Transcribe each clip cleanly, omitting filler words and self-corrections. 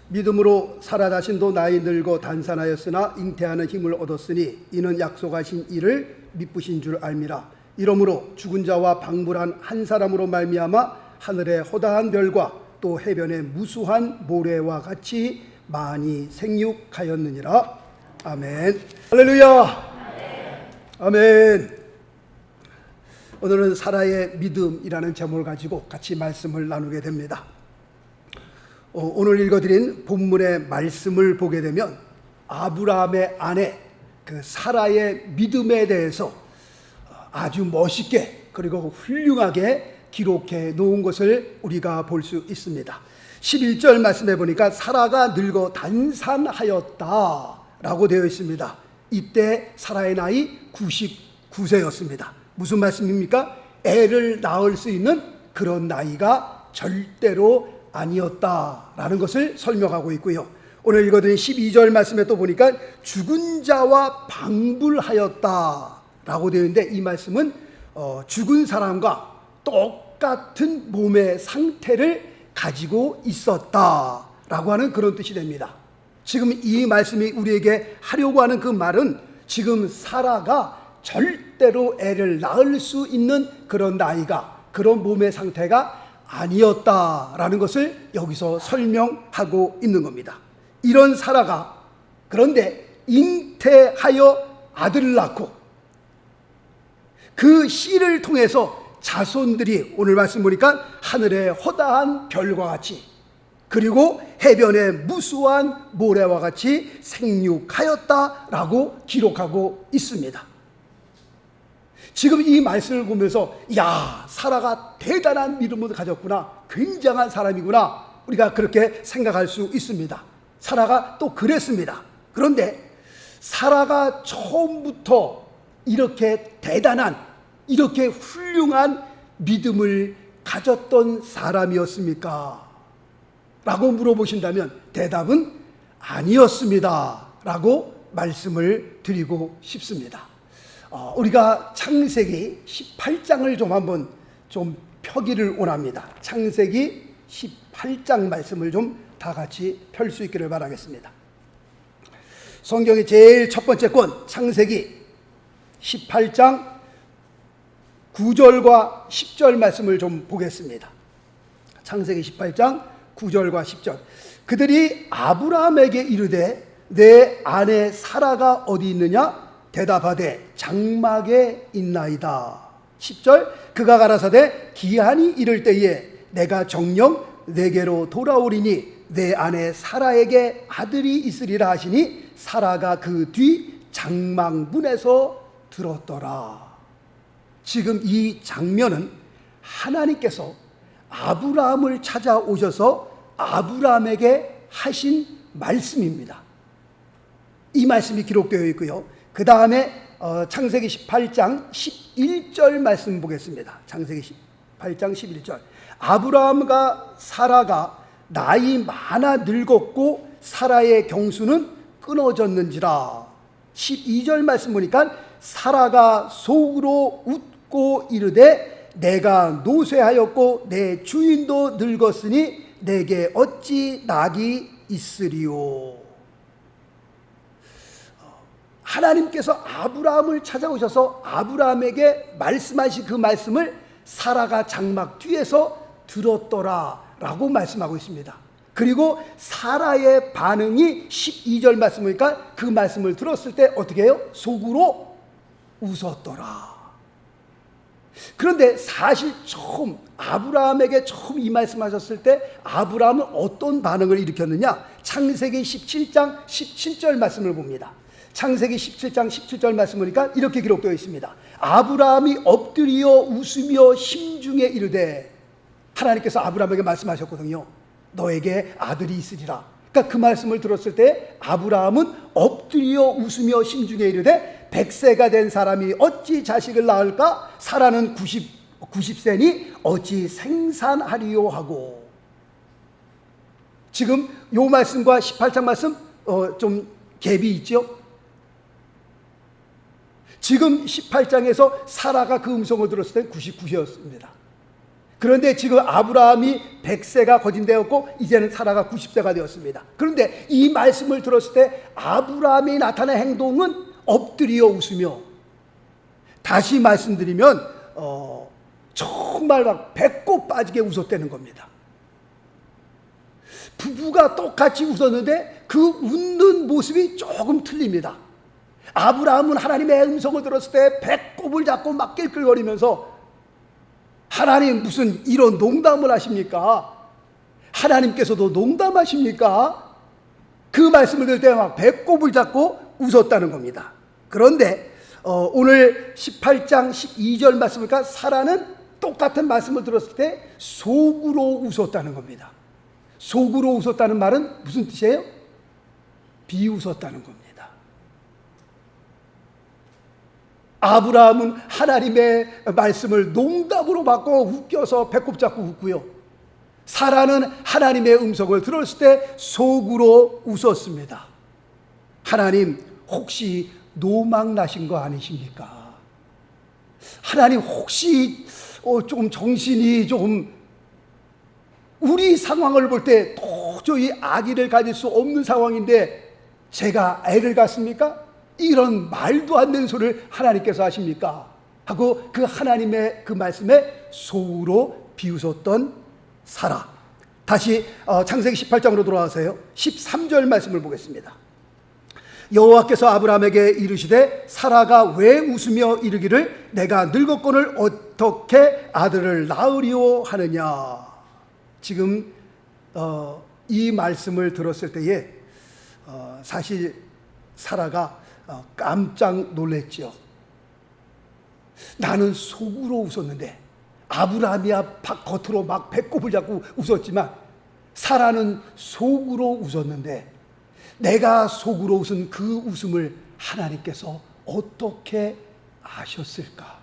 믿음으로 사라 자신도 나이 늙어 단산하였으나 잉태하는 힘을 얻었으니 이는 약속하신 이를 미쁘신 줄 알미라. 이러므로 죽은 자와 방불한 한 사람으로 말미암아 하늘의 허다한 별과 또 해변의 무수한 모래와 같이 많이 생육하였느니라. 아멘. 할렐루야. 아멘. 오늘은 사라의 믿음이라는 제목을 가지고 같이 말씀을 나누게 됩니다. 오늘 읽어드린 본문의 말씀을 보게 되면 아브라함의 아내 그 사라의 믿음에 대해서 아주 멋있게 그리고 훌륭하게 기록해 놓은 것을 우리가 볼 수 있습니다. 11절 말씀해 보니까 사라가 늙어 단산하였다 라고 되어 있습니다. 이때 사라의 나이 99세였습니다. 무슨 말씀입니까? 애를 낳을 수 있는 그런 나이가 절대로 아니었다라는 것을 설명하고 있고요. 오늘 읽어드린 12절 말씀에 또 보니까 죽은 자와 방불하였다라고 되어 있는데 이 말씀은 죽은 사람과 똑같은 몸의 상태를 가지고 있었다라고 하는 그런 뜻이 됩니다. 지금 이 말씀이 우리에게 하려고 하는 그 말은 지금 사라가 절대로 애를 낳을 수 있는 그런 나이가, 그런 몸의 상태가 아니었다라는 것을 여기서 설명하고 있는 겁니다. 이런 사라가 그런데 잉태하여 아들을 낳고 그 씨를 통해서 자손들이 오늘 말씀 보니까 하늘의 허다한 별과 같이 그리고 해변의 무수한 모래와 같이 생육하였다라고 기록하고 있습니다. 지금 이 말씀을 보면서 야, 사라가 대단한 믿음을 가졌구나, 굉장한 사람이구나, 우리가 그렇게 생각할 수 있습니다. 사라가 또 그랬습니다. 그런데 사라가 처음부터 이렇게 대단한, 이렇게 훌륭한 믿음을 가졌던 사람이었습니까? 라고 물어보신다면 대답은 아니었습니다 라고 말씀을 드리고 싶습니다. 우리가 창세기 18장을 좀 한번 좀 펴기를 원합니다. 창세기 18장 말씀을 좀 다 같이 펼 수 있기를 바라겠습니다. 성경의 제일 첫 번째 권 창세기 18장 9절과 10절 말씀을 좀 보겠습니다. 창세기 18장 9절과 10절. 그들이 아브라함에게 이르되 내 아내 사라가 어디 있느냐? 대답하되 장막에 있나이다. 10절. 그가 가라사대 기한이 이를 때에 내가 정녕 내게로 돌아오리니 내 아내 사라에게 아들이 있으리라 하시니 사라가 그 뒤 장막문에서 들었더라. 지금 이 장면은 하나님께서 아브라함을 찾아오셔서 아브라함에게 하신 말씀입니다. 이 말씀이 기록되어 있고요. 그 다음에 창세기 18장 11절 말씀 보겠습니다. 창세기 18장 11절. 아브라함과 사라가 나이 많아 늙었고 사라의 경수는 끊어졌는지라. 12절 말씀 보니까 사라가 속으로 웃고 이르되 내가 노쇠하였고 내 주인도 늙었으니 내게 어찌 낙이 있으리요. 하나님께서 아브라함을 찾아오셔서 아브라함에게 말씀하신 그 말씀을 사라가 장막 뒤에서 들었더라 라고 말씀하고 있습니다. 그리고 사라의 반응이 12절 말씀이니까 그 말씀을 들었을 때 어떻게 해요? 속으로 웃었더라. 그런데 사실 처음 아브라함에게 처음 이 말씀하셨을 때 아브라함은 어떤 반응을 일으켰느냐? 창세기 17장 17절 말씀을 봅니다. 창세기 17장 17절 말씀 보니까 이렇게 기록되어 있습니다. 아브라함이 엎드려 웃으며 심중에 이르되, 하나님께서 아브라함에게 말씀하셨거든요. 너에게 아들이 있으리라. 그러니까 그 말씀을 들었을 때 아브라함은 엎드려 웃으며 심중에 이르되 100세가 된 사람이 어찌 자식을 낳을까? 사라는 90세니 어찌 생산하리요 하고. 지금 요 말씀과 18장 말씀 좀 갭이 있죠. 지금 18장에서 사라가 그 음성을 들었을 때 99세였습니다. 그런데 지금 아브라함이 100세가 거진되었고 이제는 사라가 90세가 되었습니다. 그런데 이 말씀을 들었을 때 아브라함이 나타낸 행동은 엎드려 웃으며, 다시 말씀드리면 정말 막 배꼽 빠지게 웃었다는 겁니다. 부부가 똑같이 웃었는데 그 웃는 모습이 조금 틀립니다. 아브라함은 하나님의 음성을 들었을 때 배꼽을 잡고 막 낄낄거리면서, 하나님 무슨 이런 농담을 하십니까? 하나님께서도 농담하십니까? 그 말씀을 들을 때 막 배꼽을 잡고 웃었다는 겁니다. 그런데 오늘 18장 12절 말씀이니까 사라는 똑같은 말씀을 들었을 때 속으로 웃었다는 겁니다. 속으로 웃었다는 말은 무슨 뜻이에요? 비웃었다는 겁니다. 아브라함은 하나님의 말씀을 농담으로 받고 웃겨서 배꼽 잡고 웃고요, 사라는 하나님의 음성을 들었을 때 속으로 웃었습니다. 하나님 혹시 노망 나신 거 아니십니까? 하나님 혹시 좀 정신이 좀, 우리 상황을 볼 때 도저히 아기를 가질 수 없는 상황인데 제가 애를 갖습니까? 이런 말도 안 되는 소리를 하나님께서 하십니까? 하고 그 하나님의 그 말씀에 속으로 비웃었던 사라. 다시 창세기 18장으로 돌아와서요, 13절 말씀을 보겠습니다. 여호와께서 아브라함에게 이르시되 사라가 왜 웃으며 이르기를 내가 늙었거늘 어떻게 아들을 낳으리오 하느냐. 지금 이 말씀을 들었을 때에 사실 사라가 깜짝 놀랐죠. 나는 속으로 웃었는데, 아브라함이야 겉으로 막 배꼽을 잡고 웃었지만 사라는 속으로 웃었는데, 내가 속으로 웃은 그 웃음을 하나님께서 어떻게 아셨을까?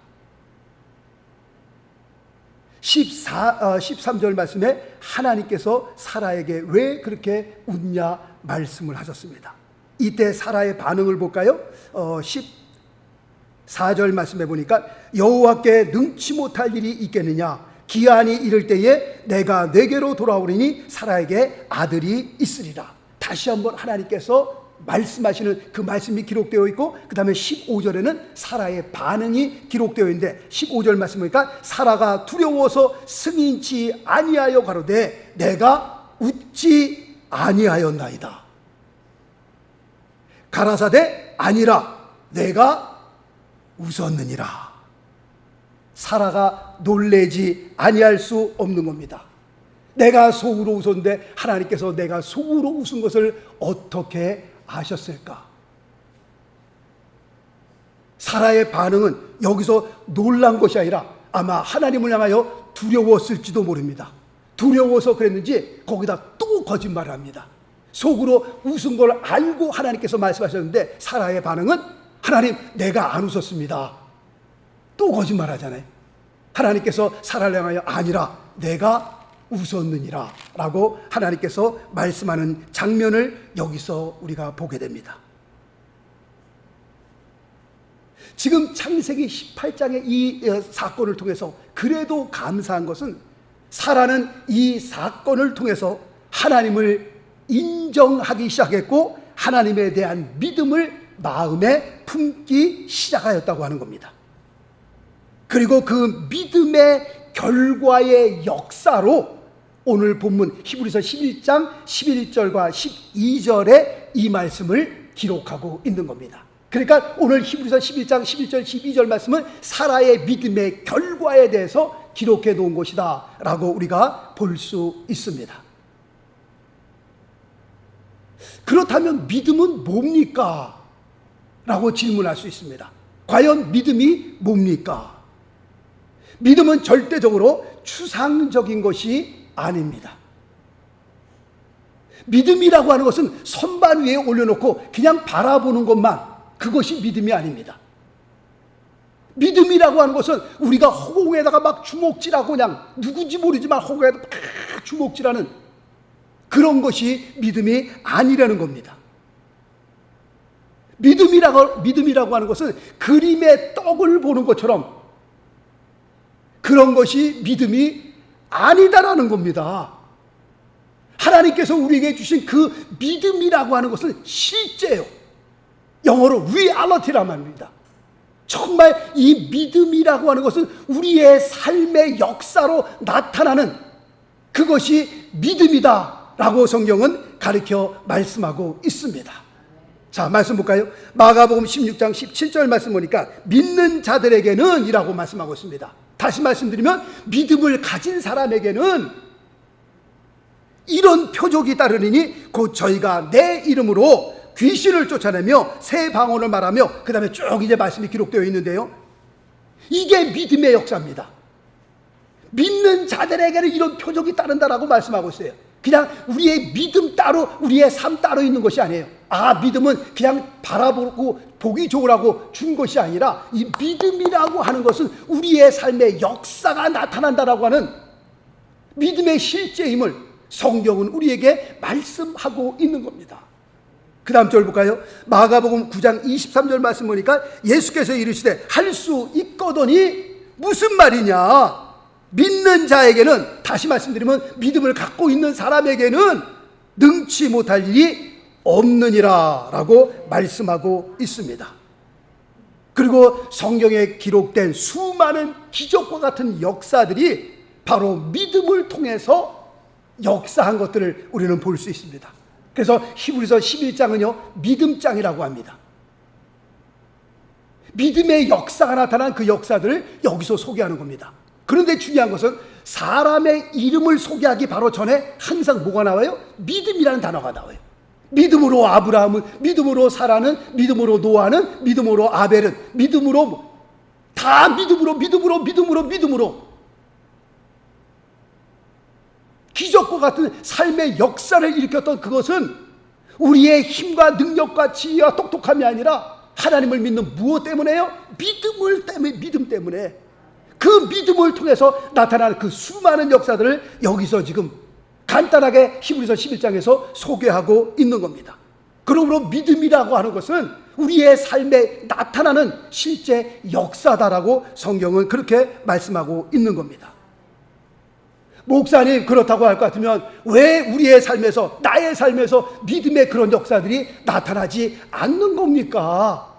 13절 말씀에 하나님께서 사라에게 왜 그렇게 웃냐 말씀을 하셨습니다. 이때 사라의 반응을 볼까요? 14절 말씀해 보니까 여호와께 능치 못할 일이 있겠느냐, 기한이 이를 때에 내가 내게로 돌아오리니 사라에게 아들이 있으리라. 다시 한번 하나님께서 말씀하시는 그 말씀이 기록되어 있고, 그 다음에 15절에는 사라의 반응이 기록되어 있는데, 15절 말씀 보니까 사라가 두려워서 승인치 아니하여 가로되 내가 웃지 아니하였나이다. 가라사대 아니라 내가 웃었느니라. 사라가 놀래지 아니할 수 없는 겁니다. 내가 속으로 웃었는데 하나님께서 내가 속으로 웃은 것을 어떻게 아셨을까? 사라의 반응은 여기서 놀란 것이 아니라 아마 하나님을 향하여 두려웠을지도 모릅니다. 두려워서 그랬는지 거기다 또 거짓말을 합니다. 속으로 웃은 걸 알고 하나님께서 말씀하셨는데 사라의 반응은 하나님 내가 안 웃었습니다. 또 거짓말하잖아요. 하나님께서 사라를 향하여 아니라 내가 웃었느니라 라고 하나님께서 말씀하는 장면을 여기서 우리가 보게 됩니다. 지금 창세기 18장의 이 사건을 통해서 그래도 감사한 것은 사라는 이 사건을 통해서 하나님을 인정하기 시작했고 하나님에 대한 믿음을 마음에 품기 시작하였다고 하는 겁니다. 그리고 그 믿음의 결과의 역사로 오늘 본문 히브리서 11장 11절과 12절에 이 말씀을 기록하고 있는 겁니다. 그러니까 오늘 히브리서 11장 11절 12절 말씀은 사라의 믿음의 결과에 대해서 기록해 놓은 것이다 라고 우리가 볼 수 있습니다. 그렇다면 믿음은 뭡니까? 라고 질문할 수 있습니다. 과연 믿음이 뭡니까? 믿음은 절대적으로 추상적인 것이 아닙니다. 믿음이라고 하는 것은 선반 위에 올려놓고 그냥 바라보는 것만, 그것이 믿음이 아닙니다. 믿음이라고 하는 것은 우리가 허공에다가 막 주먹질하고 그냥 누군지 모르지만 허공에다가 막 주먹질하는 그런 것이 믿음이 아니라는 겁니다. 믿음이라고 하는 것은 그림의 떡을 보는 것처럼 그런 것이 믿음이 아니다라는 겁니다. 하나님께서 우리에게 주신 그 믿음이라고 하는 것은 실제요. 영어로 reality란 말입니다. 정말 이 믿음이라고 하는 것은 우리의 삶의 역사로 나타나는 그것이 믿음이다 라고 성경은 가르쳐 말씀하고 있습니다. 자, 말씀 볼까요? 마가복음 16장 17절 말씀 보니까 믿는 자들에게는 이라고 말씀하고 있습니다. 다시 말씀드리면 믿음을 가진 사람에게는 이런 표적이 따르리니 곧 저희가 내 이름으로 귀신을 쫓아내며 새 방언을 말하며 그 다음에 쭉 이제 말씀이 기록되어 있는데요, 이게 믿음의 역사입니다. 믿는 자들에게는 이런 표적이 따른다라고 말씀하고 있어요. 그냥 우리의 믿음 따로, 우리의 삶 따로 있는 것이 아니에요. 믿음은 그냥 바라보고 보기 좋으라고 준 것이 아니라 이 믿음이라고 하는 것은 우리의 삶의 역사가 나타난다라고 하는 믿음의 실제임을 성경은 우리에게 말씀하고 있는 겁니다. 그 다음 절 볼까요? 마가복음 9장 23절 말씀 보니까 예수께서 이르시되 할 수 있거더니 무슨 말이냐? 믿는 자에게는, 다시 말씀드리면 믿음을 갖고 있는 사람에게는 능치 못할 일이 없느니라 라고 말씀하고 있습니다. 그리고 성경에 기록된 수많은 기적과 같은 역사들이 바로 믿음을 통해서 역사한 것들을 우리는 볼 수 있습니다. 그래서 히브리서 11장은요 믿음장이라고 합니다. 믿음의 역사가 나타난 그 역사들을 여기서 소개하는 겁니다. 그런데 중요한 것은 사람의 이름을 소개하기 바로 전에 항상 뭐가 나와요? 믿음이라는 단어가 나와요. 믿음으로 아브라함은, 믿음으로 사라는, 믿음으로 노아는, 믿음으로 아벨은, 믿음으로, 다 믿음으로 기적과 같은 삶의 역사를 일으켰던 그것은 우리의 힘과 능력과 지혜와 똑똑함이 아니라 하나님을 믿는 무엇 때문에요? 믿음 때문에. 그 믿음을 통해서 나타나는 그 수많은 역사들을 여기서 지금 간단하게 히브리서 11장에서 소개하고 있는 겁니다. 그러므로 믿음이라고 하는 것은 우리의 삶에 나타나는 실제 역사다라고 성경은 그렇게 말씀하고 있는 겁니다. 목사님, 그렇다고 할 것 같으면 왜 우리의 삶에서, 나의 삶에서 믿음의 그런 역사들이 나타나지 않는 겁니까?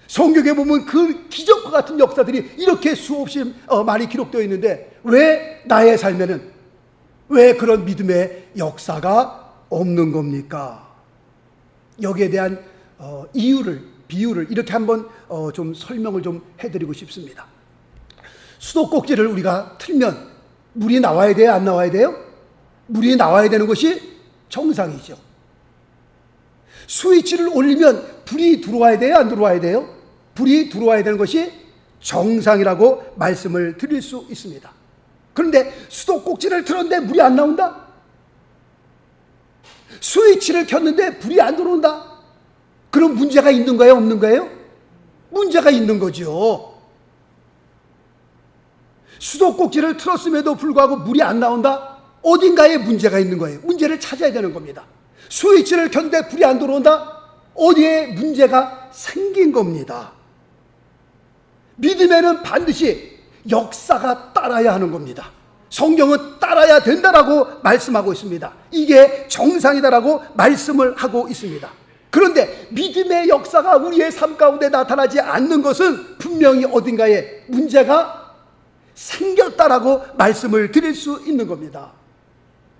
성경에 보면 그 기적과 같은 역사들이 이렇게 수없이 많이 기록되어 있는데 왜 나의 삶에는, 왜 그런 믿음의 역사가 없는 겁니까? 여기에 대한 비유를 이렇게 한번 좀 설명을 좀 해드리고 싶습니다. 수도꼭지를 우리가 틀면 물이 나와야 돼요? 안 나와야 돼요? 물이 나와야 되는 것이 정상이죠. 스위치를 올리면 불이 들어와야 돼요? 안 들어와야 돼요? 불이 들어와야 되는 것이 정상이라고 말씀을 드릴 수 있습니다. 그런데 수도꼭지를 틀었는데 물이 안 나온다? 스위치를 켰는데 불이 안 들어온다? 그럼 문제가 있는 거예요? 없는 거예요? 문제가 있는 거죠. 수도꼭지를 틀었음에도 불구하고 물이 안 나온다? 어딘가에 문제가 있는 거예요. 문제를 찾아야 되는 겁니다. 스위치를 켰는데 불이 안 들어온다? 어디에 문제가 생긴 겁니다. 믿음에는 반드시 역사가 따라야 하는 겁니다. 성경은 따라야 된다라고 말씀하고 있습니다. 이게 정상이다라고 말씀을 하고 있습니다. 그런데 믿음의 역사가 우리의 삶 가운데 나타나지 않는 것은 분명히 어딘가에 문제가 생겼다라고 말씀을 드릴 수 있는 겁니다.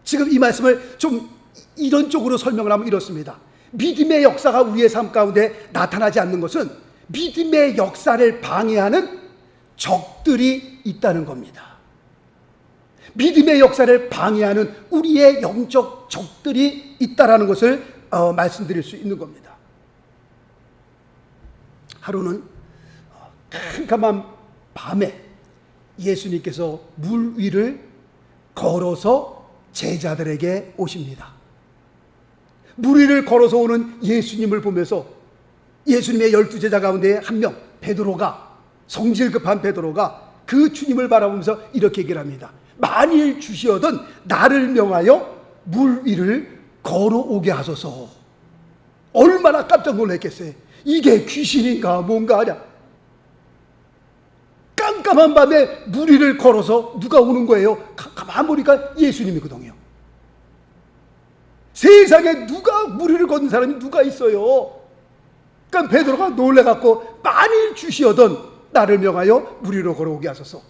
지금 이 말씀을 좀 이런 쪽으로 설명을 하면 이렇습니다. 믿음의 역사가 우리의 삶 가운데 나타나지 않는 것은 믿음의 역사를 방해하는 적들이 있다는 겁니다. 믿음의 역사를 방해하는 우리의 영적 적들이 있다라는 것을 말씀드릴 수 있는 겁니다. 하루는 캄캄한 밤에 예수님께서 물 위를 걸어서 제자들에게 오십니다. 물 위를 걸어서 오는 예수님을 보면서 예수님의 12제자 가운데 한 명, 베드로가, 성질급한 베드로가 그 주님을 바라보면서 이렇게 얘기를 합니다. 만일 주시어든 나를 명하여 물 위를 걸어오게 하소서. 얼마나 깜짝 놀랐겠어요. 이게 귀신인가 뭔가 하냐. 깜깜한 밤에 물 위를 걸어서 누가 오는 거예요? 가만 보니까 예수님이거든요. 세상에 누가 물 위를 걷는 사람이 누가 있어요? 그러니까 베드로가 놀래갖고 만일 주시어던 나를 명하여 물 위로 걸어오게 하소서.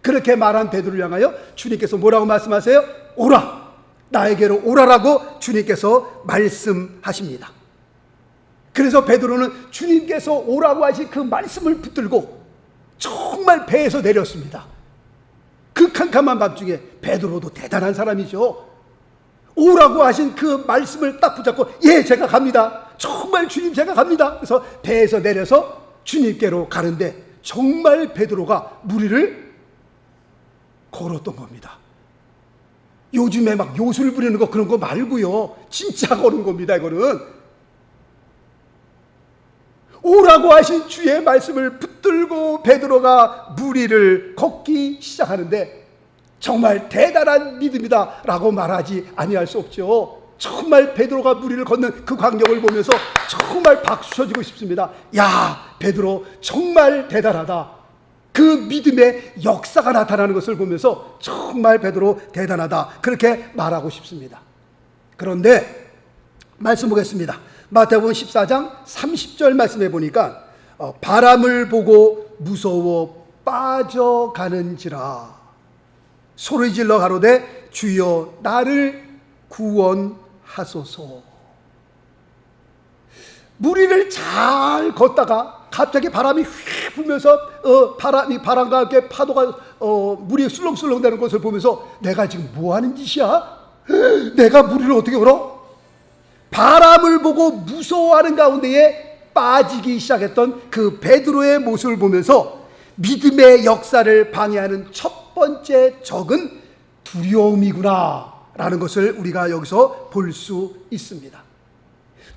그렇게 말한 베드로를 향하여 주님께서 뭐라고 말씀하세요? 오라, 나에게로 오라라고 주님께서 말씀하십니다. 그래서 베드로는 주님께서 오라고 하신 그 말씀을 붙들고 정말 배에서 내렸습니다. 그 캄캄한 밤중에 베드로도 대단한 사람이죠. 오라고 하신 그 말씀을 딱 붙잡고, 예, 제가 갑니다. 정말 주님, 제가 갑니다. 그래서 배에서 내려서 주님께로 가는데 정말 베드로가 물 위를 걸었던 겁니다. 요즘에 막 요술 부리는 거 그런 거 말고요, 진짜 걸은 겁니다. 이거는 오라고 하신 주의 말씀을 붙들고 베드로가 물 위를 걷기 시작하는데 정말 대단한 믿음이다 라고 말하지 아니할 수 없죠. 정말 베드로가 물 위를 걷는 그 광경을 보면서 정말 박수 쳐주고 싶습니다. 야, 베드로 정말 대단하다. 그 믿음의 역사가 나타나는 것을 보면서 정말 베드로 대단하다, 그렇게 말하고 싶습니다. 그런데 말씀 보겠습니다. 마태복음 14장 30절 말씀해 보니까 바람을 보고 무서워 빠져가는지라 소리질러 가로되 주여 나를 구원하소서. 물 위를 잘 걷다가 갑자기 바람이 휙 불면서 바람과 함께 파도가 물이 술렁술렁 되는 것을 보면서 내가 지금 뭐 하는 짓이야? 내가 물 위를 어떻게 걸어? 바람을 보고 무서워하는 가운데에 빠지기 시작했던 그 베드로의 모습을 보면서 믿음의 역사를 방해하는 첫 번째 적은 두려움이구나 라는 것을 우리가 여기서 볼 수 있습니다.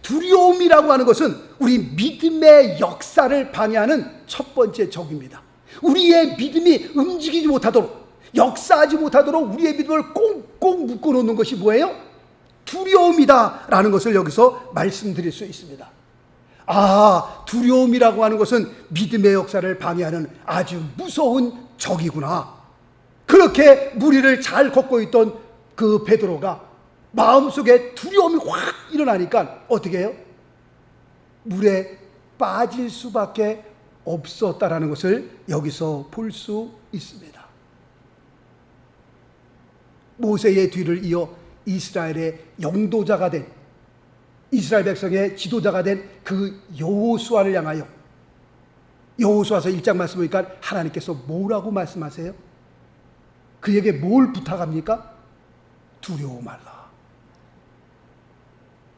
두려움이라고 하는 것은 우리 믿음의 역사를 방해하는 첫 번째 적입니다. 우리의 믿음이 움직이지 못하도록, 역사하지 못하도록 우리의 믿음을 꽁꽁 묶어놓는 것이 뭐예요? 두려움이다 라는 것을 여기서 말씀드릴 수 있습니다. 아, 두려움이라고 하는 것은 믿음의 역사를 방해하는 아주 무서운 적이구나. 그렇게 물 위를 잘 걷고 있던 그 베드로가 마음속에 두려움이 확 일어나니까 어떻게 해요? 물에 빠질 수밖에 없었다라는 것을 여기서 볼 수 있습니다. 모세의 뒤를 이어 이스라엘의 영도자가 된, 이스라엘 백성의 지도자가 된 그 여호수아를 향하여 여호수아서 1장 말씀 보니까 하나님께서 뭐라고 말씀하세요? 그에게 뭘 부탁합니까? 두려워 말라.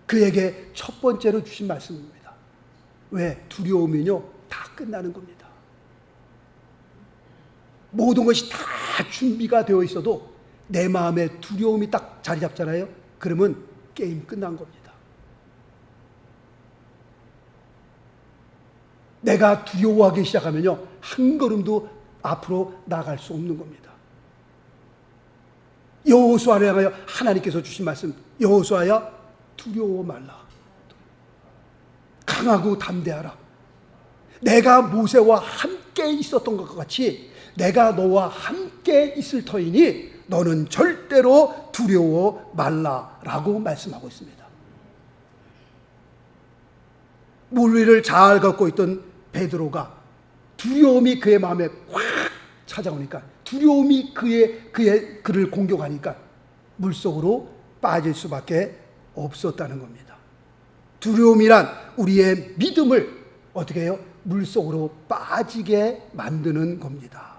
그에게 첫 번째로 주신 말씀입니다. 왜? 두려우면요 다 끝나는 겁니다. 모든 것이 다 준비가 되어 있어도 내 마음에 두려움이 딱 자리 잡잖아요. 그러면 게임 끝난 겁니다. 내가 두려워하기 시작하면요 한 걸음도 앞으로 나갈 수 없는 겁니다. 여호수아를 향하여 하나님께서 주신 말씀, 여호수아야 두려워 말라. 강하고 담대하라. 내가 모세와 함께 있었던 것과 같이 내가 너와 함께 있을 터이니 너는 절대로 두려워 말라라고 말씀하고 있습니다. 물 위를 잘 걷고 있던 베드로가 두려움이 그의 마음에 확 찾아오니까, 두려움이 그를 공격하니까 물속으로 빠질 수밖에 없었다는 겁니다. 두려움이란 우리의 믿음을 어떻게 해요? 물속으로 빠지게 만드는 겁니다.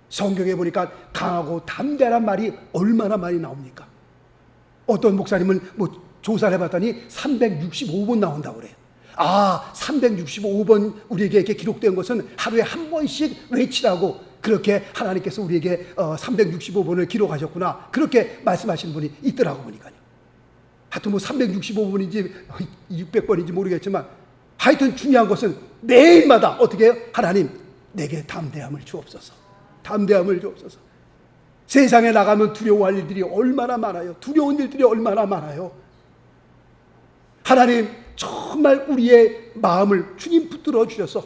성경에 보니까 강하고 담대한 말이 얼마나 많이 나옵니까? 어떤 목사님은 조사를 해봤더니 365번 나온다고 그래요. 아, 365번 우리에게 이렇게 기록된 것은 하루에 한 번씩 외치라고, 그렇게 하나님께서 우리에게 365번을 기록하셨구나, 그렇게 말씀하시는 분이 있더라고 보니까요. 하여튼 365번인지 600번인지 모르겠지만 하여튼 중요한 것은 매일마다 어떻게 해요? 하나님, 내게 담대함을 주옵소서. 담대함을 주옵소서. 세상에 나가면 두려워할 일들이 얼마나 많아요. 두려운 일들이 얼마나 많아요. 하나님, 정말 우리의 마음을 주님 붙들어 주셔서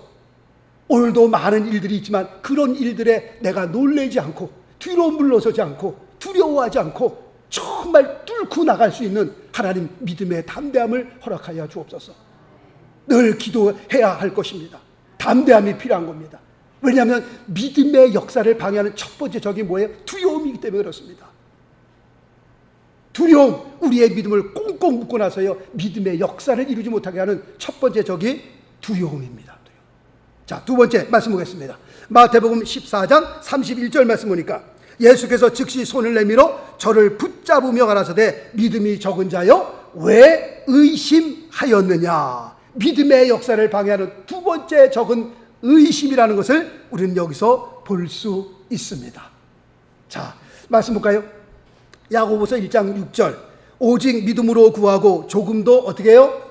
오늘도 많은 일들이 있지만 그런 일들에 내가 놀라지 않고 뒤로 물러서지 않고 두려워하지 않고 정말 뚫고 나갈 수 있는 하나님 믿음의 담대함을 허락하여 주옵소서. 늘 기도해야 할 것입니다. 담대함이 필요한 겁니다. 왜냐하면 믿음의 역사를 방해하는 첫 번째 적이 뭐예요? 두려움이기 때문에 그렇습니다. 두려움, 우리의 믿음을 꽁꽁 묶고 나서요 믿음의 역사를 이루지 못하게 하는 첫 번째 적이 두려움입니다. 자, 두 번째 말씀 보겠습니다. 마태복음 14장 31절 말씀 보니까 예수께서 즉시 손을 내밀어 저를 붙잡으며 가라사대 믿음이 적은 자여 왜 의심하였느냐. 믿음의 역사를 방해하는 두 번째 적은 의심이라는 것을 우리는 여기서 볼 수 있습니다. 자, 말씀 볼까요? 야고보서 1장 6절 오직 믿음으로 구하고 조금도 어떻게 해요?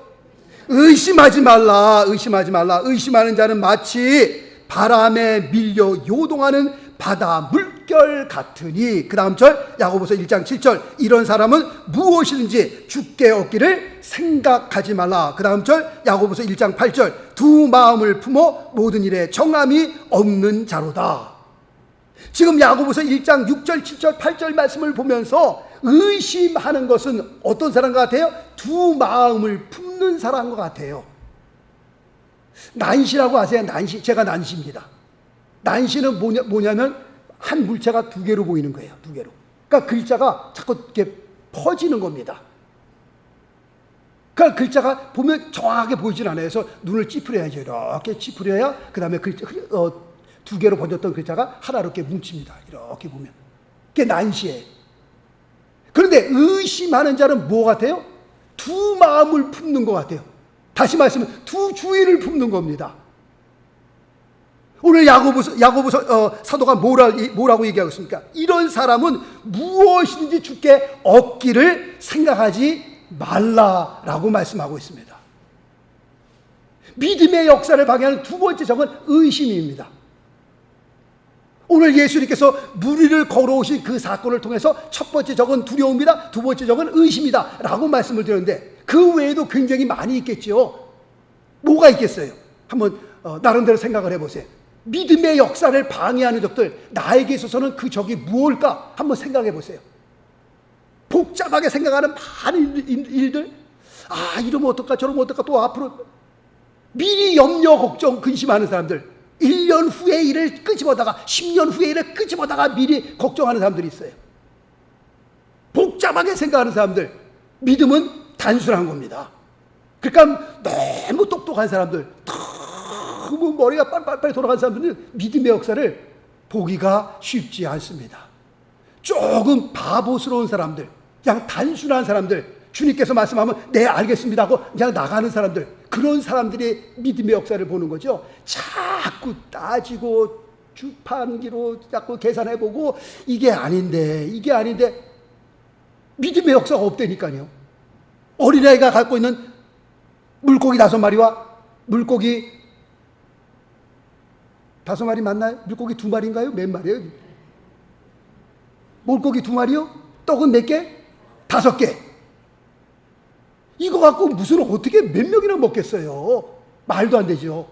의심하지 말라. 의심하지 말라. 의심하는 자는 마치 바람에 밀려 요동하는 바다 물결 같으니. 그 다음 절 야고보서 1장 7절 이런 사람은 무엇이든지 주께 얻기를 생각하지 말라. 그 다음 절 야고보서 1장 8절 두 마음을 품어 모든 일에 정함이 없는 자로다. 지금 야고보서 1장 6절 7절 8절 말씀을 보면서 의심하는 것은 어떤 사람 같아요? 두 마음을 품는 사람과 같아요. 난시라고 아세요? 난시. 제가 난시입니다. 난시는 뭐냐면 한 물체가 두 개로 보이는 거예요. 두 개로. 그러니까 글자가 자꾸 이렇게 퍼지는 겁니다. 그러니까 글자가 보면 정확하게 보이질 않아요. 그래서 눈을 찌푸려야죠. 이렇게 찌푸려야 그 다음에 두 개로 번졌던 글자가 하나로 이렇게 뭉칩니다. 이렇게 보면. 그게 난시예요. 그런데 의심하는 자는 뭐 같아요? 두 마음을 품는 것 같아요. 다시 말씀은 두 주의를 품는 겁니다. 오늘 야고보서 사도가 뭐라고 얘기하고 있습니까? 이런 사람은 무엇이든지 주께 얻기를 생각하지 말라라고 말씀하고 있습니다. 믿음의 역사를 방해하는 두 번째 적은 의심입니다. 오늘 예수님께서 물 위를 걸어오신 그 사건을 통해서 첫 번째 적은 두려움이다, 두 번째 적은 의심이다 라고 말씀을 드렸는데 그 외에도 굉장히 많이 있겠지요. 뭐가 있겠어요? 한번 나름대로 생각을 해보세요. 믿음의 역사를 방해하는 적들, 나에게 있어서는 그 적이 무엇일까? 한번 생각해 보세요. 복잡하게 생각하는 많은 일들, 이러면 어떨까 저러면 어떨까 또 앞으로 미리 염려 걱정 근심하는 사람들, 1년 후의 일을 끄집어다가 10년 후의 일을 끄집어다가 미리 걱정하는 사람들이 있어요. 복잡하게 생각하는 사람들, 믿음은 단순한 겁니다. 그러니까 너무 똑똑한 사람들, 너무 머리가 빨리 돌아간 사람들은 믿음의 역사를 보기가 쉽지 않습니다. 조금 바보스러운 사람들, 그냥 단순한 사람들, 주님께서 말씀하면 네 알겠습니다 하고 그냥 나가는 사람들, 그런 사람들이 믿음의 역사를 보는 거죠. 자꾸 따지고 주판기로 자꾸 계산해보고 이게 아닌데 믿음의 역사가 없다니까요. 어린아이가 갖고 있는 물고기 5마리와 물고기 5마리 맞나요? 물고기 2마리인가요? 몇 마리예요? 물고기 2마리요? 떡은 몇 개? 5개. 이거 갖고 무슨 어떻게 몇 명이나 먹겠어요? 말도 안 되죠.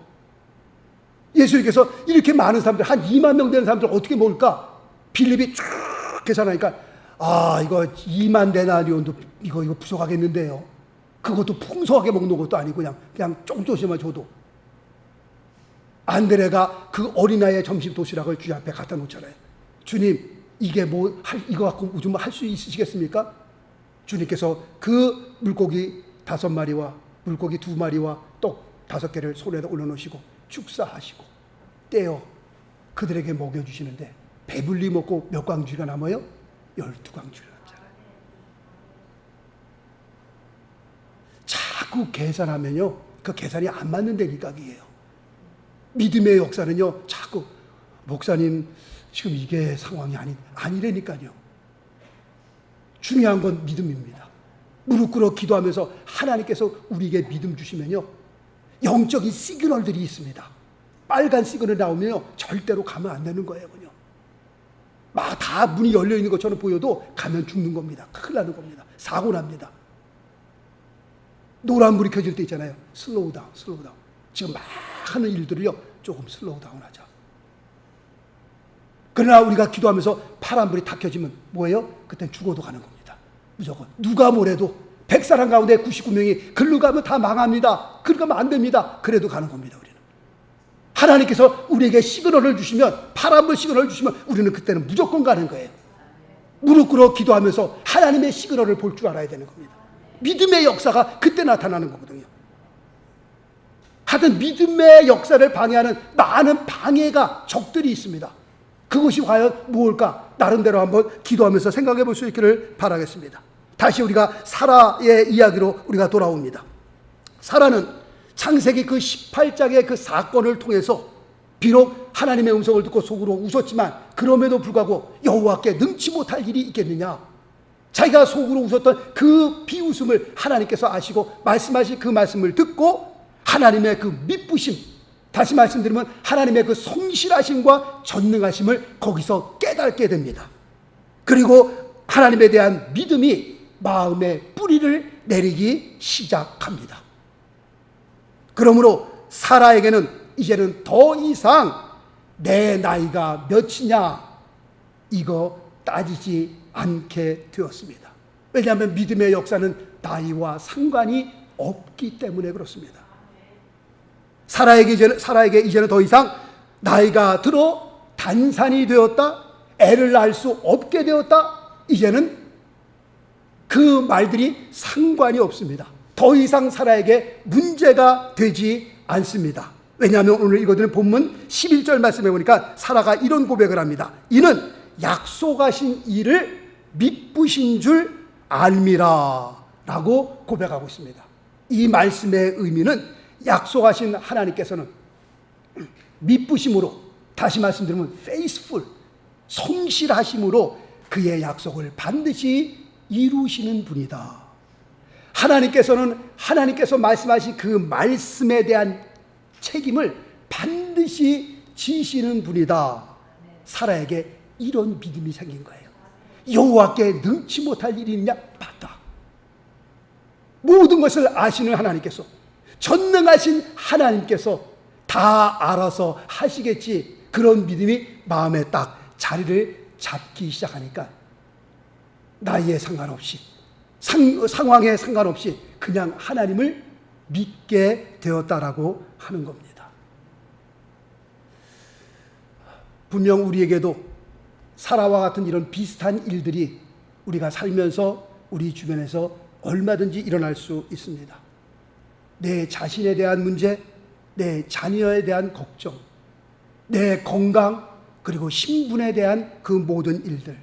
예수님께서 이렇게 많은 사람들, 한 2만 명 되는 사람들 어떻게 먹을까? 빌립이 쭉 계산하니까 이거 2만 데나리온도 이거 부족하겠는데요. 그것도 풍성하게 먹는 것도 아니고 그냥 조금씩만 줘도. 안드레가 그 어린아이의 점심 도시락을 주님 앞에 갖다 놓잖아요. 주님, 이게 이거 갖고 좀 할 수 있으시겠습니까? 주님께서 그 물고기 5마리와 물고기 2마리와 떡 5개를 손에다 올려놓으시고 축사하시고 떼어 그들에게 먹여주시는데 배불리 먹고 몇 광주리가 남아요? 12광주리가 남잖아요. 자꾸 계산하면요, 그 계산이 안 맞는다니까 그게요. 믿음의 역사는요, 자꾸 목사님 지금 이게 상황이 아니라니까요. 중요한 건 믿음입니다. 무릎 꿇어 기도하면서 하나님께서 우리에게 믿음 주시면요, 영적인 시그널들이 있습니다. 빨간 시그널이 나오면요, 절대로 가면 안 되는 거예요. 막 다 문이 열려 있는 것처럼 보여도 가면 죽는 겁니다. 큰일 나는 겁니다. 사고 납니다. 노란불이 켜질 때 있잖아요. 슬로우 다운. 지금 막 하는 일들을요, 조금 슬로우 다운하자. 그러나 우리가 기도하면서 파란불이 탁 켜지면 뭐예요? 그땐 죽어도 가는 겁니다. 무조건. 누가 뭐래도 100사람 가운데 99명이 글로 가면 다 망합니다. 글로 가면 안 됩니다. 그래도 가는 겁니다. 우리는. 하나님께서 우리에게 시그널을 주시면, 파란불 시그널을 주시면 우리는 그때는 무조건 가는 거예요. 무릎 꿇어 기도하면서 하나님의 시그널을 볼 줄 알아야 되는 겁니다. 믿음의 역사가 그때 나타나는 거거든요. 하여튼 믿음의 역사를 방해하는 많은 방해가, 적들이 있습니다. 그것이 과연 무엇일까? 나름대로 한번 기도하면서 생각해 볼 수 있기를 바라겠습니다. 다시 우리가 사라의 이야기로 우리가 돌아옵니다. 사라는 창세기 그 18장의 그 사건을 통해서 비록 하나님의 음성을 듣고 속으로 웃었지만 그럼에도 불구하고 여호와께 능치 못할 일이 있겠느냐? 자기가 속으로 웃었던 그 비웃음을 하나님께서 아시고 말씀하신 그 말씀을 듣고 하나님의 그 미쁘심, 다시 말씀드리면 하나님의 그 성실하심과 전능하심을 거기서 깨닫게 됩니다. 그리고 하나님에 대한 믿음이 마음에 뿌리를 내리기 시작합니다. 그러므로 사라에게는 이제는 더 이상 내 나이가 몇이냐 이거 따지지 않게 되었습니다. 왜냐하면 믿음의 역사는 나이와 상관이 없기 때문에 그렇습니다. 사라에게 이제는 더 이상 나이가 들어 단산이 되었다, 애를 낳을 수 없게 되었다, 이제는 그 말들이 상관이 없습니다. 더 이상 사라에게 문제가 되지 않습니다. 왜냐하면 오늘 읽어드린 본문 11절 말씀해 보니까 사라가 이런 고백을 합니다. 이는 약속하신 일을 미쁘신 줄 알미라 라고 고백하고 있습니다. 이 말씀의 의미는 약속하신 하나님께서는 미쁘심으로, 다시 말씀드리면 faithful, 성실하심으로 그의 약속을 반드시 이루시는 분이다. 하나님께서 말씀하신 그 말씀에 대한 책임을 반드시 지시는 분이다. 사라에게 이런 믿음이 생긴 거예요. 여호와께 능치 못할 일이 있냐? 맞다. 모든 것을 아시는 하나님께서, 전능하신 하나님께서 다 알아서 하시겠지, 그런 믿음이 마음에 딱 자리를 잡기 시작하니까 나이에 상관없이, 상황에 상관없이 그냥 하나님을 믿게 되었다라고 하는 겁니다. 분명 우리에게도 사라와 같은 이런 비슷한 일들이 우리가 살면서 우리 주변에서 얼마든지 일어날 수 있습니다. 내 자신에 대한 문제, 내 자녀에 대한 걱정, 내 건강, 그리고 신분에 대한 그 모든 일들.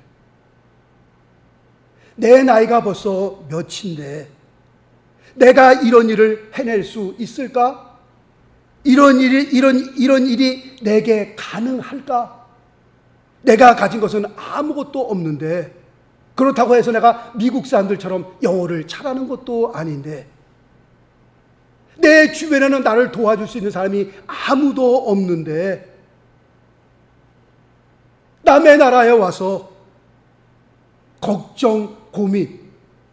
내 나이가 벌써 몇인데 내가 이런 일을 해낼 수 있을까? 이런 일이 내게 가능할까? 내가 가진 것은 아무것도 없는데, 그렇다고 해서 내가 미국 사람들처럼 영어를 잘하는 것도 아닌데, 내 주변에는 나를 도와줄 수 있는 사람이 아무도 없는데, 남의 나라에 와서 걱정, 고민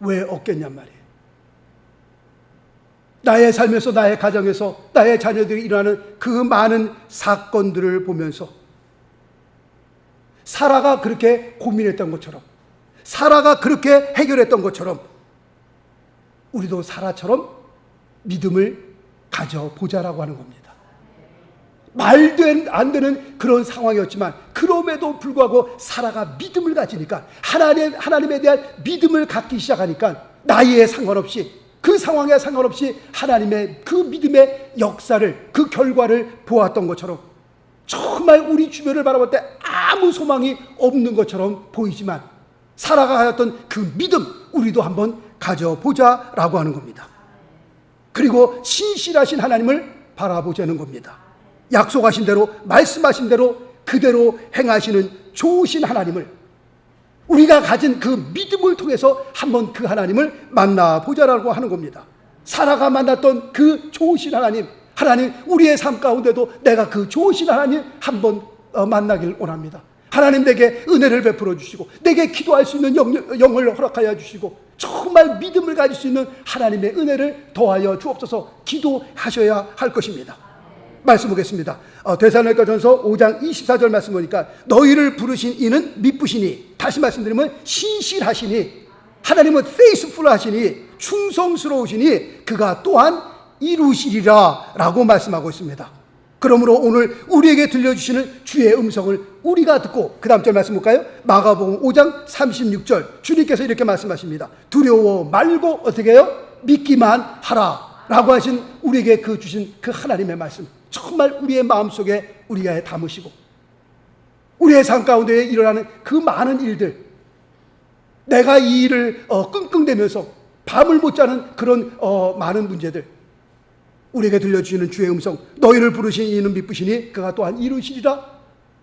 왜 없겠냔 말이에요. 나의 삶에서, 나의 가정에서, 나의 자녀들이 일어나는 그 많은 사건들을 보면서 사라가 그렇게 고민했던 것처럼, 사라가 그렇게 해결했던 것처럼 우리도 사라처럼 믿음을 가져보자라고 하는 겁니다. 말도 안 되는 그런 상황이었지만 그럼에도 불구하고 사라가 믿음을 가지니까, 하나님에 대한 믿음을 갖기 시작하니까 나이에 상관없이, 그 상황에 상관없이 하나님의 그 믿음의 역사를, 그 결과를 보았던 것처럼, 정말 우리 주변을 바라볼 때 아무 소망이 없는 것처럼 보이지만 사라가 가졌던 그 믿음, 우리도 한번 가져보자라고 하는 겁니다. 그리고 신실하신 하나님을 바라보자는 겁니다. 약속하신 대로, 말씀하신 대로 그대로 행하시는 좋으신 하나님을, 우리가 가진 그 믿음을 통해서 한번 그 하나님을 만나보자라고 하는 겁니다. 사라가 만났던 그 좋으신 하나님, 우리의 삶 가운데도 내가 그 좋으신 하나님 한번 만나길 원합니다. 하나님 내게 은혜를 베풀어 주시고, 내게 기도할 수 있는 영을 허락하여 주시고, 정말 믿음을 가질 수 있는 하나님의 은혜를 더하여 주옵소서 기도하셔야 할 것입니다. 말씀 보겠습니다. 데살로니가전서 5장 24절 말씀 보니까 너희를 부르신 이는 미쁘시니, 다시 말씀드리면 신실하시니, 하나님은 페이스풀 하시니, 충성스러우시니 그가 또한 이루시리라 라고 말씀하고 있습니다. 그러므로 오늘 우리에게 들려주시는 주의 음성을 우리가 듣고, 그 다음 절 말씀 볼까요? 마가복음 5장 36절 주님께서 이렇게 말씀하십니다. 두려워 말고 어떻게 해요? 믿기만 하라 라고 하신 우리에게 주신 그 하나님의 말씀, 정말 우리의 마음속에 우리가 담으시고, 우리의 삶 가운데 일어나는 그 많은 일들, 내가 이 일을 끙끙대면서 밤을 못 자는 그런 많은 문제들, 우리에게 들려주시는 주의 음성, 너희를 부르신 이는 미쁘시니 그가 또한 이루시리라,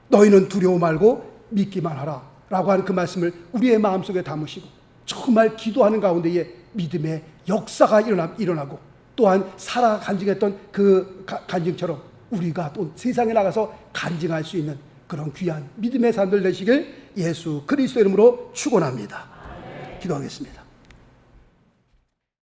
너희는 두려워 말고 믿기만 하라 라고 하는 그 말씀을 우리의 마음속에 담으시고, 정말 기도하는 가운데에 믿음의 역사가 일어나고, 또한 사라 간증했던 그 간증처럼 우리가 또 세상에 나가서 간증할 수 있는 그런 귀한 믿음의 사람들 되시길 예수 그리스도 이름으로 축원합니다. 기도하겠습니다.